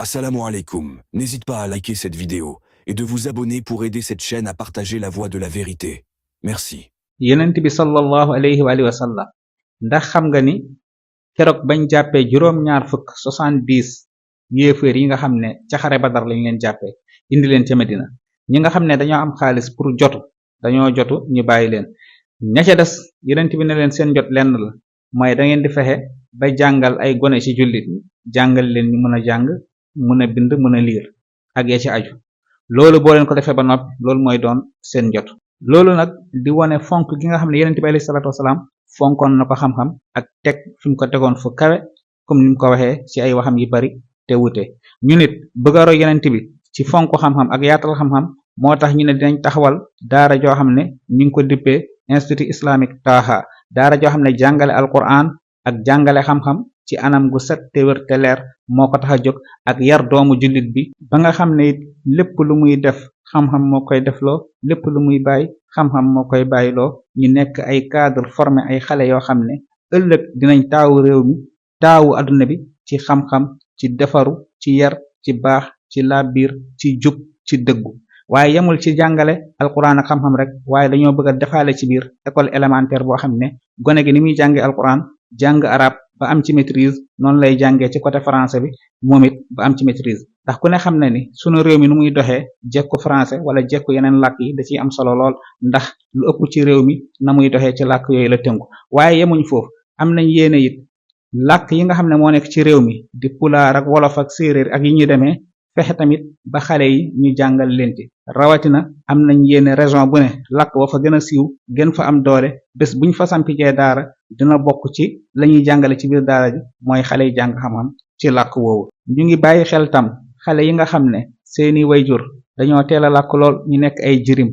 Assalamu alaikum. N'hésite pas à liker cette vidéo et de vous abonner pour aider cette chaîne à partager la voie de la vérité. Merci. Yonent bi sallallahu alayhi wa sallam ndax xam nga ni keroog bañ jàppee juróom-ñaar fukk 70 yéeféer yi nga xam ne ca xare Badar lañ leen jàppee indi leen ca Medina ñi nga xam ne dañoo am xaalis pour dañoo jotu ñu bàyyi leen ña ca des yonent bi ne leen seen jot lenn la mooy da ngeen di fexe ba jàngal ay gone ci jullit ñi jàngal leen ñu mën a jàng mën a bind mën a liir ak ya ci aju loolu boo leen ko defee ba noppi loolu mooy doon seen jot loolu nag di wone fonk gi nga xam ne yonent bi alayhi salaatu wasalaam fonkoon na ko xam-xam ak teg fi mu ko tegoon fu kawe comme ni mu ko waxee ci ay waxam yi bari te wute ñu nit bëgg a roy yonent bi ci fonk xam-xam ak yaatal xam-xam moo tax ñu ne dinañ taxawal daara joo xam ne ñu ngi ko dippee institut islamique Taha daara joo xam ne jàngale alquran ak jàngale xam-xam ci anam gu set te wér te leer moo ko tax a jóg ak yar doomu jullit bi ba nga xam ne it lépp lu muy def xam-xam moo koy defloo lépp lu muy bàyyi xam-xam moo koy bàyyiloo ñu nekk ay cadre formé ay xale yoo xam ne ëllëg dinañ taawu réew mi taawu adduna bi ci xam-xam ci defaru ci yar ci baax ci laabiir ci jub ci dëggu waaye yemul ci jàngale alquran ak xam-xam rek waaye dañoo bëgg a defaale ci biir école élémentaire boo xam ne gone gi ni muy jànge alquran jàng arab ba am ci maîtrise noonu lay jàngee ci côté français bi moom it ba am ci maîtrise ndax ku ne xam ne ni sunu réew mi nu muy doxee jekku français wala jekku yeneen làkk yi da ciy am solo lool ndax lu ëpp ci réew mi na muy doxee ci làkk yooyu la tënku waaye yemuñ foofu am nañ yéene it làkk yi nga xam ne moo nekk ci réew mi di pulaar ak wolof ak séeréer ak yi ñuy demee fexe tamit ba xale yi ñu jàngal leen ci rawatina am nañ yéene région bu ne làkk wa fa gën a siiw gën fa am doole bés buñ fa sampijee daara dina bokk ci lañuy jàngale ci biir daara ji mooy xale yi jàng xam-xam ci làkk woowu ñu ngi bàyyi xel tam xale yi nga xam ne seeni wayjur dañoo teel a làkk lool ñu nekk ay jirim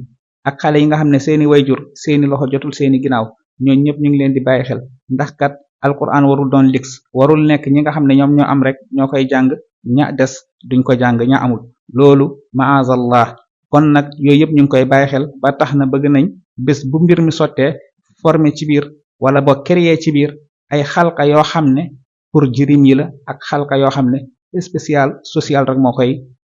ak xale yi nga xam ne seeni wayjur seeni loxo jotul seeni ginnaaw ñooñu ñëpp ñu ngi leen di bàyyi xel ndax kat alquran warul doon lix warul nekk ñi nga xam ne ñoom ñoo am rek ñoo koy jàng ña des duñ ko jàng ña amul loolu maazallah kon nag yooyu yëpp ñu ngi koy bàyyi xel ba tax na bëgg nañ bés bu mbir mi sottee former ci biir wala boo créer ci biir ay xalqa yoo xam ne pour jirim yi la ak xalqa yoo xam ne spécial social rek moo koy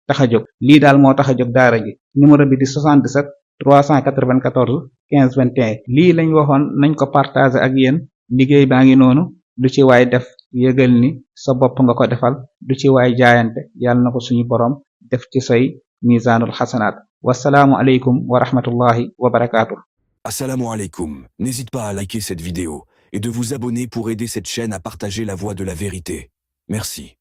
tax a jóg lii daal moo tax a jóg daara ji numéro bi di 77 394 15 21 lii lañ waxoon nañ ko partager ak yéen liggéey baa ngi noonu lu ci waay def yëgal ni sa bopp nga ko defal lu ci waay jaayante yàlla na ko suñu boroom def ci say misaanul xasanaat wasalaamu aleykum wa rahmatullahi wa barakaatu. Assalamu alaikum. N'hésite pas à liker cette vidéo et de vous abonner pour aider cette chaîne à partager la voie de la vérité. Merci.